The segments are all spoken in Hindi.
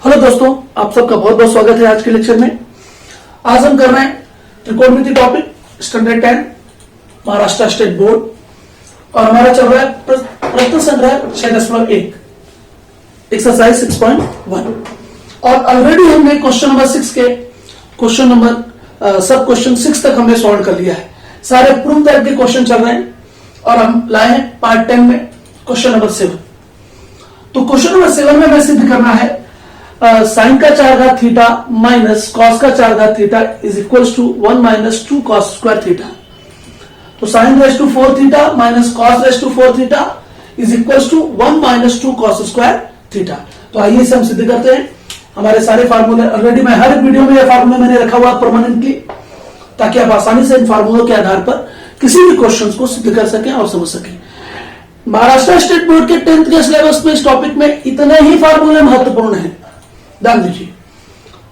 हेलो दोस्तों, आप सबका बहुत बहुत स्वागत है आज के लेक्चर में। आज हम कर रहे हैं त्रिकोणमिति topic standard 10 Maharashtra state board और हमारा चल रहा है प्रश्न संग्रह 6.1 एक्सरसाइज 6.1 और ऑलरेडी हमने क्वेश्चन नंबर 6 के क्वेश्चन नंबर सब क्वेश्चन 6 तक हमने सॉल्व कर लिया है। सारे प्रूफ टाइप के क्वेश्चन चल रहे हैं और हम लाए हैं पार्ट 10 में क्वेश्चन नंबर 7। तो क्वेश्चन नंबर 7 में हमें सिद्ध करना है साइन का 4 घात थीटा माइनस कॉस का 4 घात theta is equals to 1 minus 2 cos square theta. तो sine raise to 4 theta minus cos raise to 4 theta is equals to 1 minus 2 cos square theta. तो आइए इसे हम सिद्ध करते हैं। हमारे सारे फार्मूले ऑलरेडी मैं हर वीडियो में ये फार्मूला मैंने रखा हुआ परमानेंटली, ताकि आप आसानी से इन फार्मूलों के आधार पर किसी भी क्वेश्चन को सिद्ध कर सकें और समझ सकें। महाराष्ट्र स्टेट बोर्ड के 10th के सिलेबस में इस टॉपिक में इतने ही फार्मूले महत्वपूर्ण हैं, ध्यान दीजिए।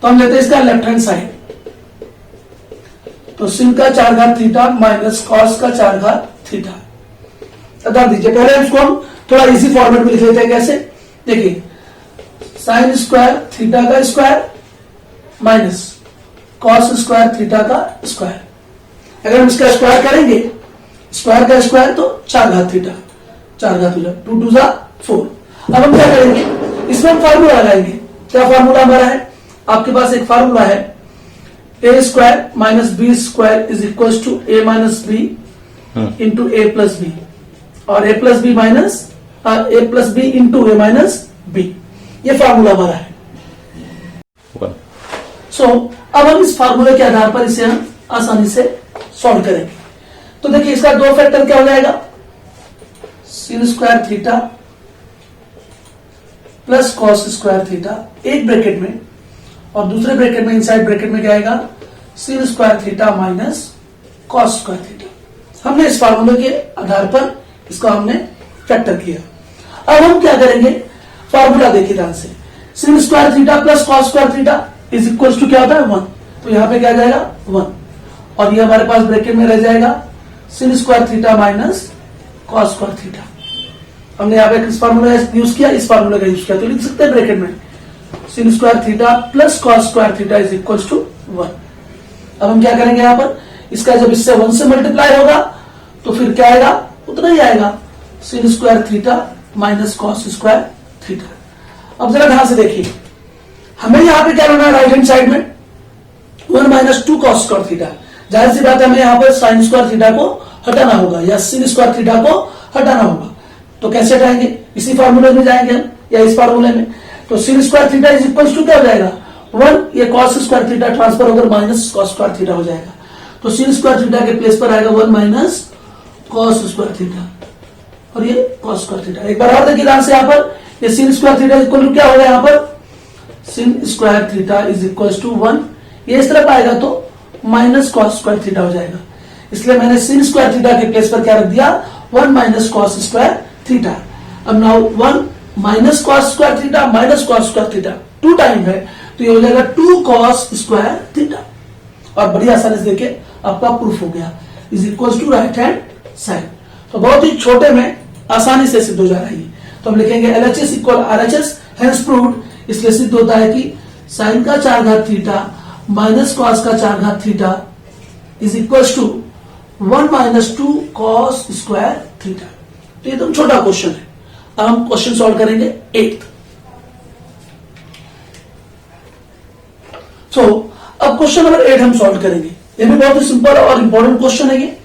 तो हम लेते हैं इसका लेफ्ट हैंड साइड। तो sin का 4 घात थीटा माइनस कॉस का 4 घात थीटा। ध्यान दीजिए, पहले इसको हम थोड़ा इजी फॉर्मेट में लिख लेते हैं। कैसे? देखिए, साइन स्क्वायर थीटा का square minus cos square theta का स्क्वायर। अगर हम इसका स्क्वायर करेंगे, स्क्वायर का स्क्वायर तो 4 घात थीटा, 4 घात थीटा 2 2 जा 4। अब हम क्या करेंगे, इसमें हम फार्मूला लगाएंगे। क्या फार्मूला हमारा है? आपके पास एक फार्मूला है A square minus B square is equal to A minus B into A plus B और A plus B minus A plus B into A minus B. ये फार्मूला हमारा है। सो अब हम इस फार्मूले के आधार पर इसे हम आसानी से सॉल्व करेंगे। तो देखिए, इसका दो फैक्टर क्या हो जाएगा, sin square theta plus cos square theta एक ब्रैकेट में, और दूसरे ब्रैकेट में इनसाइड ब्रैकेट में क्या आएगा, sin square theta minus cos square theta. हमने इस फार्मूले के आधार पर इसको हमने फैक्टर किया। अब हम क्या करेंगे, फार्मूला देखिए ध्यान से। sin square theta plus cos square theta is equal to क्या होता है 1। तो यहां पे क्या आ जाएगा 1 और ये हमारे पास ब्रैकेट में रह जाएगा sin square theta minus cos square theta. हमने यहाँ पे किस फार्मूला यूज किया, इस फार्मूला का यूज किया। तो लिख सकते हैं ब्रैकेट में sin square theta plus cos square theta is equal to 1। अब हम क्या करेंगे, यहाँ पर इसका जब इससे 1 से मल्टीप्लाई होगा तो फिर क्या आएगा, उतना ही आएगा sin square theta minus cos square theta. अब जरा ध्यान से देखिए, हमें यहाँ पे क्या लेना है, राइट हैंड साइड में 1 माइनस 2 कॉस स्क्वायर थीटा। जाहिर सी बात है, हमें यहाँ पर साइन स्क्वायर थीटा को हटाना होगा या sin स्क्वायर थीटा को हटाना होगा। तो कैसे हटाएंगे, इसी फार्मूले में जाएंगे हम या इस फार्मूले में। तो sin square theta is equal to क्या हो जाएगा 1, ये cos स्क्वायर थीटा ट्रांसफर होकर माइनस cos स्क्वायर थीटा हो जाएगा। तो sin स्क्वायर थीटा के प्लेस पर आएगा 1 माइनस cos स्क्वायर थीटा और ये cos स्क्वायर थीटा। एक बार और देखिए ध्यान से, यहाँ पर ये sin square theta equal to क्या होगा, यहाँ पर sin square theta is equal to 1, ये इस तरफ आएगा तो माइनस cos स्क्वायर थीटा हो जाएगा। इसलिए मैंने sin स्क्वायर थीटा के प्लेस पर क्या रख दिया, 1 माइनस cos स्क्वायर थीटा। अब now 1 minus cos square theta minus cos square theta 2 time है, तो ये हो जाएगा 2 कॉस स्क्वायर थीटा। और बड़ी आसानी से देखिए आपका प्रूफ हो गया, is equal to right hand side. तो बहुत ही छोटे में आसानी से सिद्ध हो जा रही है। तो हम लिखेंगे LHS equal RHS, hence proved. इसलिए सिद्ध होता है कि साइन का 4 घात थीटा माइनस कॉस का 4 घात theta is equal to 1 minus 2 cos square theta. तो ये एकदम छोटा क्वेश्चन है। अब हम क्वेश्चन सॉल्व करेंगे 8th। अब क्वेश्चन नंबर 8 हम सॉल्व करेंगे। ये भी बहुत ही सिंपल और इंपॉर्टेंट क्वेश्चन है ये,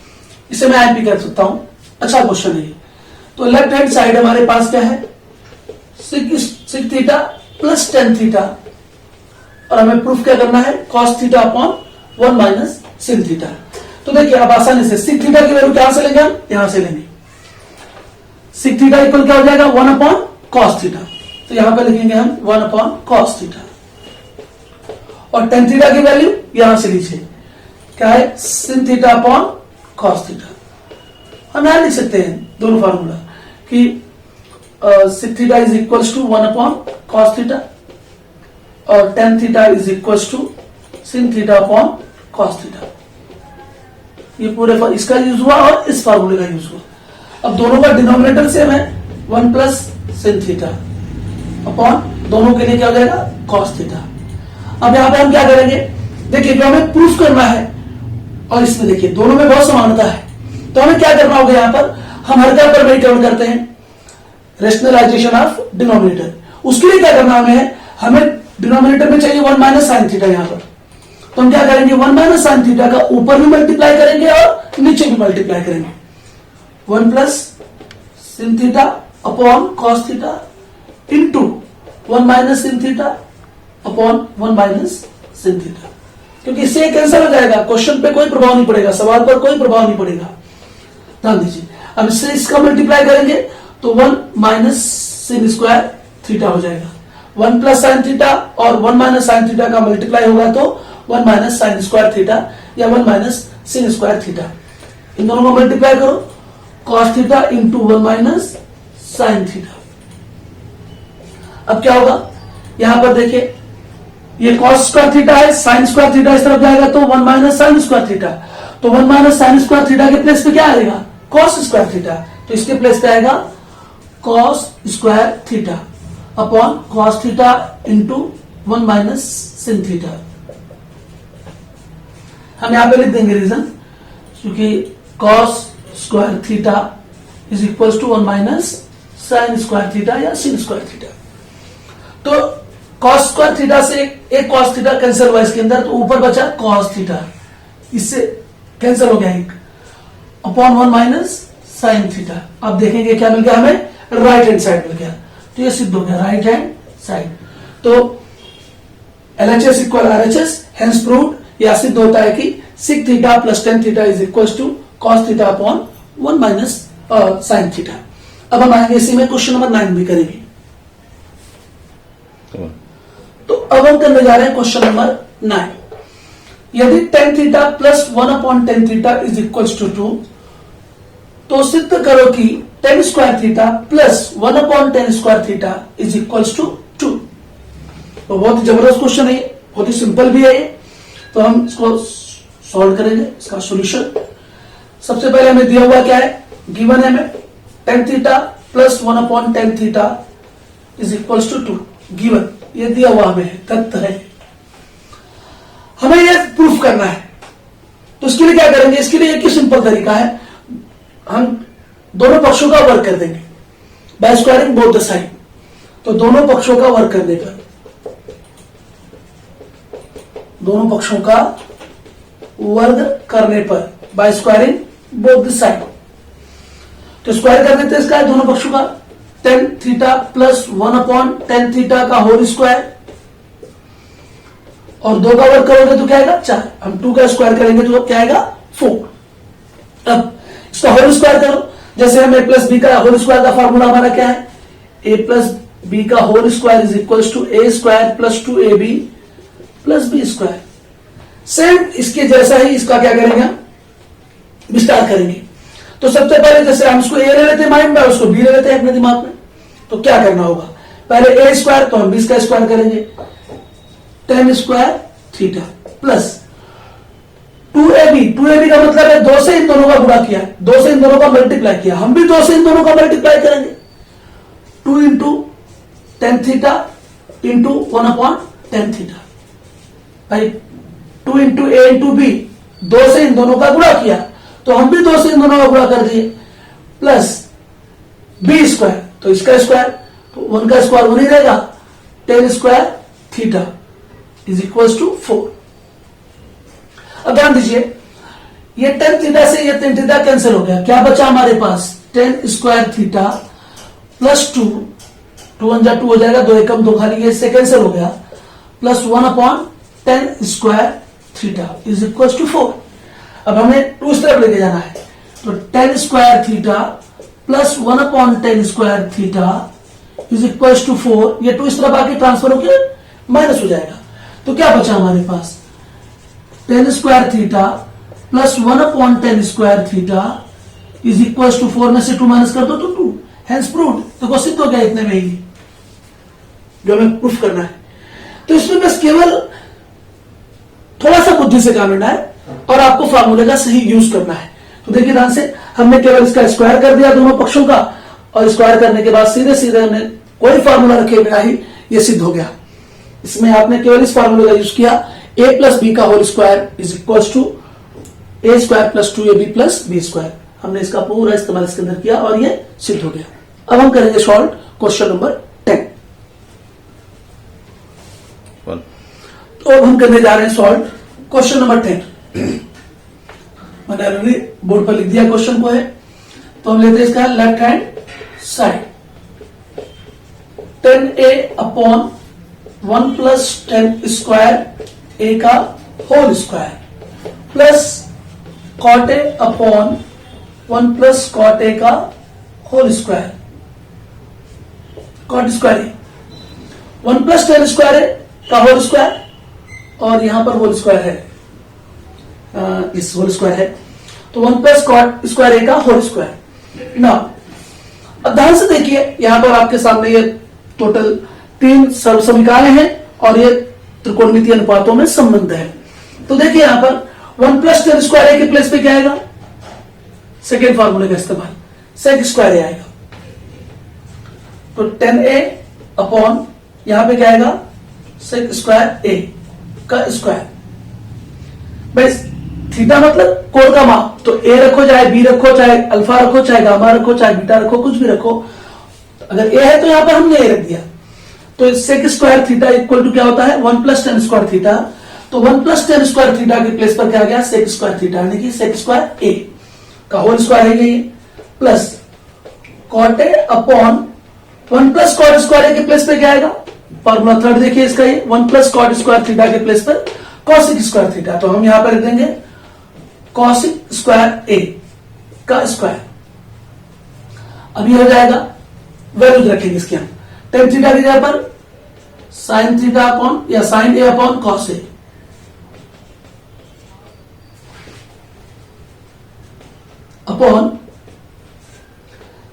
इसे मैं आईपी कर सकता हूं, अच्छा क्वेश्चन है ये। तो लेफ्ट हैंड साइड हमारे पास क्या है, सिक थीटा प्लस टेन थीटा और हमें प्रूफ क्या करना है, cos theta upon 1 minus sin theta. तो देखिए आप आसानी से सिक थीटा की वैल्यू कहां से लेंगे, हम यहां से लेंगे। सिक थीटा इक्वल क्या हो जाएगा 1 अपॉन कॉस थीटा। तो यहां पे लिखेंगे हम 1 अपॉन कॉस थीटा और टेन थीटा की वैल्यू यहां से लीजिए, क्या है sin theta upon cos theta. हम यहां लिख सकते हैं दोनों फार्मूला कि sec theta is equal to 1 upon cos theta और tan theta is equal to sin theta upon cos theta. ये पूरे इसका यूज हुआ और इस फार्मूले का यूज हुआ। अब दोनों का डिनोमिनेटर सेम है, 1 प्लस सिन थीटा अपॉन दोनों के लिए क्या हो जाएगा कॉस थीटा। अब यहां पे हम क्या करेंगे, देखिए जो हमें प्रूफ करना है और इसमें देखिए दोनों में बहुत समानता है, तो हमें क्या करना होगा, यहां पर हम हर क्या पर वेरीफाई करते हैं रेशनलाइजेशन ऑफ डिनोमिनेटर। उसके लिए क्या करना हमें डिनोमिनेटर में चाहिए 1 माइनस साइन थीटा। यहां पर तो हम क्या करेंगे 1 माइनस साइन थीटा का ऊपर भी मल्टीप्लाई करेंगे और नीचे भी मल्टीप्लाई करेंगे। 1 plus sin theta upon cos theta into 1 minus sin theta upon 1 minus sin theta, क्योंकि इससे कैंसिल हो जाएगा, क्वेश्चन पे कोई प्रभाव नहीं पड़ेगा, सवाल पर कोई प्रभाव नहीं पड़ेगा। ध्यान दीजिए, अब इससे इसका मल्टीप्लाई करेंगे तो 1 माइनस sin स्क्वायर थीटा हो जाएगा। 1 प्लस साइन थीटा और 1 माइनस साइन थीटा का मल्टीप्लाई होगा तो 1 माइनस साइन स्क्वायर थीटा या 1 माइनस sin स्क्वायर थीटा। इन दोनों को मल्टीप्लाई करो, cos theta into 1 minus sine theta. अब क्या होगा, यहां पर देखिए ये कॉस स्क्वायर थीटा है, साइन स्क्वायर थीटा इस तरफ जाएगा तो 1 माइनस साइन स्क्वायर थीटा, तो 1 माइनस साइन स्क्वायर थीटा के प्लेस पे क्या आएगा कॉस स्क्वायर थीटा, तो इसके प्लेस पे आएगा cos square theta upon cos theta into 1 minus sin theta. हम यहां पे लिख देंगे रीजन, क्योंकि cos square theta is equal to 1 minus sine square theta या sin स्क्वायर थीटा। तो कॉस स्क्वायर थीटा से एक कॉस थीटा कैंसिल हुआ इसके अंदर, तो ऊपर बचा कॉस थीटा, इससे कैंसिल हो गया एक अपॉन 1 माइनस साइन थीटा। अब देखेंगे क्या मिल गया हमें, राइट हैंड साइड मिल गया, तो ये सिद्ध हो गया राइट हैंड साइड। तो LHS equal RHS, hence proved, यह सिद्ध होता है कि sec theta plus tan theta is equal to cos theta upon 1 minus sine theta. अब हम आएंगे इसी में क्वेश्चन नंबर 9 भी करेंगे। तो अब हम करने जा रहे हैं क्वेश्चन नंबर 9। यदि tan theta plus 1 upon tan theta is equal to 2, तो सिद्ध करो कि tan square theta plus 1 upon tan square theta is equal to 2। तो बहुत ही जबरदस्त क्वेश्चन है, बहुत ही सिंपल भी है ये। तो हम इसको सॉल्व करेंगे, इसका सॉल्यूशन। सबसे पहले हमें दिया हुआ क्या है, गिवन है हमें tan theta plus 1 upon tan theta is equal to 2, given, ये दिया हुआ हमें तथ्य है। हमें यह प्रूफ करना है, तो इसके लिए क्या करेंगे, इसके लिए एक ही सिंपल तरीका है, हम दोनों पक्षों का वर्ग कर देंगे by squaring both the side. तो दोनों पक्षों का वर्ग करने पर, दोनों पक्षों का वर्ग करने पर by squaring both the side, तो स्क्वायर कर देते हैं इसका दोनों पक्षों का, tan theta plus 1 upon tan theta का होल स्क्वायर, और 2 का वर्ग करोगे तो क्या आएगा 4, हम 2 का स्क्वायर करेंगे तो क्या आएगा 4। अब इसका होल स्क्वायर करो, जैसे हम a प्लस बी का होल स्क्वायर का फॉर्मूला हमारा क्या है, a प्लस बी का whole square is equal to a square plus 2ab plus b square. Same इसके जैसा ही इसका क्या करेंगे, विस्तार करेंगे। तो सबसे पहले जैसे हम इसको a ले लेते हैं माइंड में, उसको b ले लेते हैं अपने दिमाग में, तो क्या करना होगा, पहले a स्क्वायर तो हम b का स्क्वायर करेंगे, ten square theta plus 2ab का मतलब है 2 से इन दोनों का गुणा किया, 2 से इन दोनों का मल्टीप्लाई किया, हम भी 2 से इन दोनों का मल्टीप्लाई करेंगे, 2 into tan theta into 1 upon tan theta, भाई 2 इंटू ए इंटू बी, 2 से इन दोनों का गुणा किया, तो हम भी 2 से इन दोनों का गुणा कर दिए, प्लस बी स्क्वायर, तो इसका स्क्वायर, तो 1 का स्क्वायर 1 ही रहेगा, tan square theta is equal to 4। अब ध्यान दीजिए, ये टेन थीटा से ये टेन थीटा कैंसिल हो गया, क्या बचा हमारे पास, टेन स्क्वायर थीटा प्लस 2, 2 1 जा 2 हो जाएगा, 2 एकम 2 खाली, ये इससे कैंसिल हो गया, plus 1 upon tan square theta is equal to 4। अब हमें 2 इस तरफ लेके जाना है, तो tan square theta plus 1 upon tan square theta is equal to 4, ये 2 इस तरफ आके ट्रांसफर होकर माइनस हो जाएगा, तो क्या बचा हमारे पास, tan square theta plus 1 upon tan square theta is equal to 4 में से 2 माइनस कर दो तो 2, हेंस प्रूव्ड। तो सिद्ध हो गया इतने में ही जो हमें प्रूफ करना है। तो इसमें बस केवल थोड़ा सा बुद्धि से काम लेना है और आपको फार्मूले का सही यूज करना है। तो देखिए ध्यान से, हमने केवल इसका स्क्वायर कर दिया दोनों पक्षों का, और स्क्वायर करने के बाद सीधे सीधे हमने कोई फार्मूला रखे बिना ही ये सिद्ध हो गया। इसमें आपने केवल इस फॉर्मूले का यूज किया, a प्लस बी का whole square is equal to a square plus 2ab plus b square. हमने इसका पूरा इस्तेमाल इसके अंदर किया और ये सिद्ध हो गया। अब हम करेंगे सॉल्व क्वेश्चन नंबर 10। तो अब हम करने जा रहे हैं सॉल्व क्वेश्चन नंबर 10। मैंने ऑलरेडी बोर्ड पर लिख दिया क्वेश्चन को है, तो हम लेते हैं इसका left hand side. 10a upon 1 plus 10 square a का whole square plus cot A upon 1 plus cot a का whole square, cot square a 1 plus 10 square a का होल स्क्वायर और यहां पर होल स्क्वायर है, इस होल स्क्वायर है, तो 1 प्लस कॉट स्क्वायर ए का होल स्क्वायर। ना अब ध्यान से देखिए, यहां पर आपके सामने ये टोटल 3 समीकरण हैं और ये त्रिकोणमितीय अनुपातों में संबंध है। तो देखिए यहां पर 1 प्लस 10 स्क्वायर ए के प्लेस पे क्या आएगा, सेकेंड फॉर्मूले का इस्तेमाल, सेक स्क्वायर ए आएगा। तो 10a अपॉन यहां पे क्या आएगा, सेक स्क्वायर ए का स्क्वायर। बस थीटा मतलब कोण का माप, तो ए रखो चाहे बी रखो चाहे अल्फा रखो चाहे गामा रखो चाहे बीटा रखो, कुछ भी रखो। अगर ए है तो यहां पर हमने ए रख दिया, तो sec square theta equal to क्या होता है 1 प्लस 10 स्क्वायर थीटा। तो 1 प्लस 10 स्क्वायर थीटा के प्लेस पर क्या आ गया, सेक स्क्वायर थीटा, यानी कि सेक स्क्वायर ए का होल स्क्वायर है ये, प्लस कॉट ए अपॉन 1 प्लस कॉट स्क्वायर ए के प्लेस पे क्या आएगा, फॉर्मूला थर्ड देखिए इसका, ये 1 प्लस कॉट स्क्वायर थीटा के प्लेस पर कॉसिक स्क्वायर थीटा। तो हम यहां पर लिख देंगे कॉसिक स्क्वायर ए का स्क्वायर। अब ये हो जाएगा, वैल्यूज रखेंगे इसके हम, टेन थीटा की जगह पर साइन थीटा अपॉन या sign A upon cos A, upon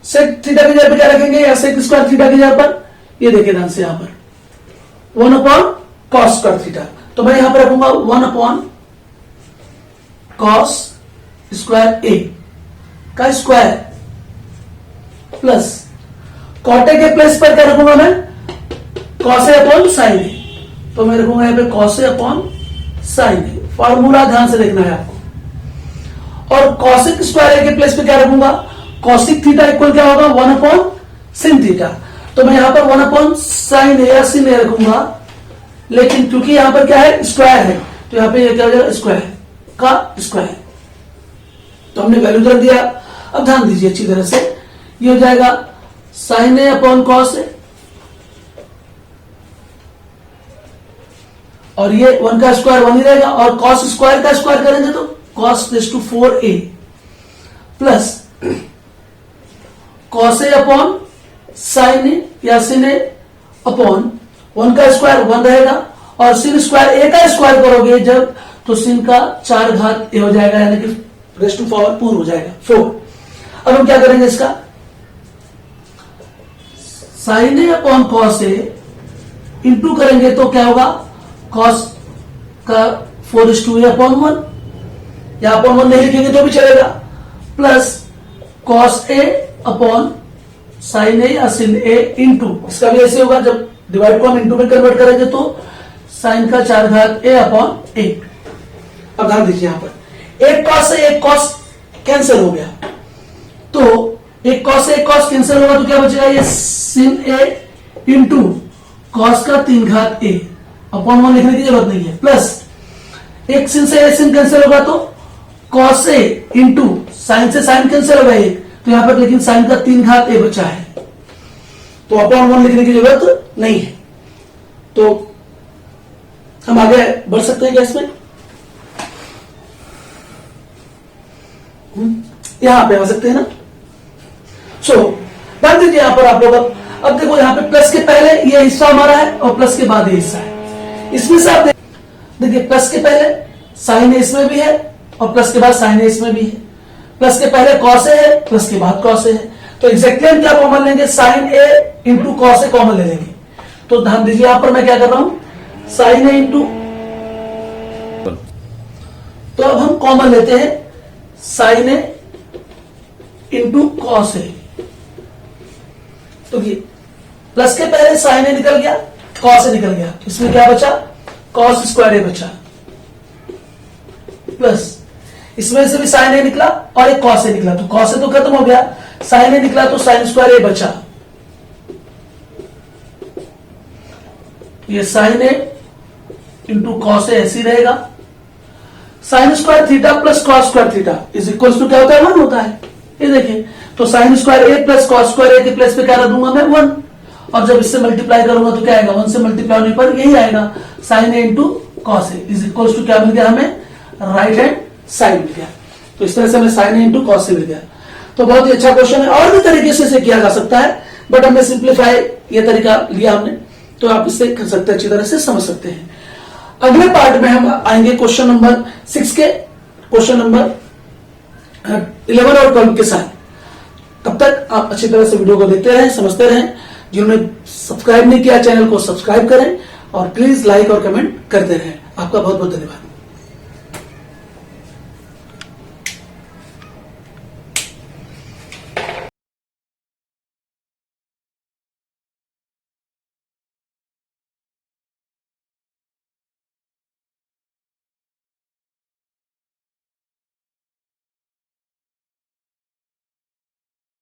sec theta की जगह पर क्या रखेंगे, या सेक स्क्वायर थीटा की जगह पर ये देखिए ध्यान से यहां पर 1 अपॉन कॉस स्क्वायर थीटा। तो मैं यहां पर रखूंगा 1 अपॉन कॉस स्क्वायर ए का स्क्वायर प्लस कॉट ए के प्लेस पर क्या रखूंगा मैं, कॉस ए अपॉन साइन ए। तो मैं रखूंगा यहां पे cos A upon sine A. Formula ध्यान से देखना है आपको। और कॉसिक स्क्वायर ए के प्लेस पे क्या रखूंगा, कॉसिक थीटा इक्वल क्या होगा 1 अपॉन सिन थीटा। तो मैं यहां पर 1 अपॉन साइन ए या सिन ए रखूंगा, लेकिन क्योंकि यहां पर क्या है स्क्वायर है, तो यहां पे ये क्या हो जाएगा स्क्वायर का स्क्वायर। तो हमने वैल्यू रख दिया। अब ध्यान दीजिए अच्छी तरह से, ये हो जाएगा sign A upon cos A, और ये 1 का स्क्वायर 1 ही रहेगा, और कॉस स्क्वायर का स्क्वायर करेंगे तो cos raise to 4a plus cos A upon sine A या सिन ए अपॉन 1 का स्क्वायर 1 रहेगा, और सिन स्क्वायर ए का स्क्वायर करोगे जब, तो सिन का 4 घात ए हो जाएगा, यानी कि रेज़ टू पावर पूर्ण हो जाएगा 4। अब हम क्या करेंगे, इसका sign A upon cos A into करेंगे तो क्या होगा, कॉस का 4:2 अपॉन 1, या अपॉन 1 नहीं लिखेंगे तो भी चलेगा, plus cos A upon sine A या सिन ए इंटू, इसका भी ऐसे होगा, जब डिवाइड को हम इंटू में कन्वर्ट करेंगे तो साइन का 4 घात ए अपॉन 1। अब ध्यान दीजिए यहां पर एक कॉस से एक कॉस कैंसिल हो गया, तो एक कॉस से एक कॉस कैंसिल होगा तो क्या बचेगा, ये सिन ए इंटू कॉस का 3 घात ए अपॉन 1 लिखने की जरूरत नहीं है, प्लस एक सिन से एक सिन कैंसिल होगा तो कॉस ए इंटू साइन से साइन कैंसिल होगा एक, तो यहां पर लेकिन साइन का 3 घात ए बचा है, तो अपॉन 1 लिखने की जरूरत नहीं है। तो हम आगे बढ़ सकते हैं क्या इसमें, यहां पे आ सकते हैं ना। सो ध्यान दीजिए यहां पर आप लोग, अब देखो यहां पे प्लस के पहले ये हिस्सा हमारा है और प्लस के बाद ये हिस्सा है। इसमें से आप देखिए प्लस के पहले साइन ए इसमें भी है और प्लस के बाद साइन ए इसमें भी है, प्लस के पहले कॉस ए है, प्लस के बाद कॉस ए है, तो एग्जैक्टली हम क्या कॉमन लेंगे, sign a into cos A common ले लेंगे। तो ध्यान दीजिए यहां पर मैं क्या कर रहा हूं, साइन ए इंटू, तो अब हम कॉमन लेते हैं साइन ए इंटू कॉस ए, तो ये प्लस के पहले साइन ए निकल गया कॉस ए निकल गया, इसमें क्या बचा, कॉस स्क्वायर ए बचा, प्लस इसमें से भी साइन ए निकला और एक कॉस ए निकला, तो कॉस ए तो खत्म हो गया, साइन ए निकला तो साइन स्क्वायर ए बचा, ये sine a into cos a ऐसी रहेगा, sine square theta plus cos square theta is equal to क्या होता है, 1 होता है। ये देखिए, तो sine square a plus cos square ए के प्लेस पे क्या रख दूंगा मैं, 1, और जब इससे मल्टीप्लाई करूंगा तो क्या आएगा, 1 से मल्टीप्लाई होने पर यही आएगा, sine a into cos a is equal to क्या मिल गया हमें, राइट हैंड साइड मिल गया। तो इस तरह से हमें साइन ए इंटू कॉस ए मिल गया। तो बहुत ही अच्छा क्वेश्चन है, और भी तरीके से इसे किया जा सकता है, बट हमने सिंप्लीफाई ये तरीका लिया हमने, तो आप इससे कर सकते हैं, अच्छी तरह से समझ सकते हैं। अगले पार्ट में हम आएंगे क्वेश्चन नंबर 6 के क्वेश्चन नंबर 11 और 12 के साथ। तब तक आप अच्छी तरह से वीडियो को देखते रहें, समझते रहें। जिन्होंने सब्सक्राइब नहीं किया चैनल को सब्सक्राइब करें और प्लीज लाइक और कमेंट करते रहें। आपका बहुत बहुत धन्यवाद।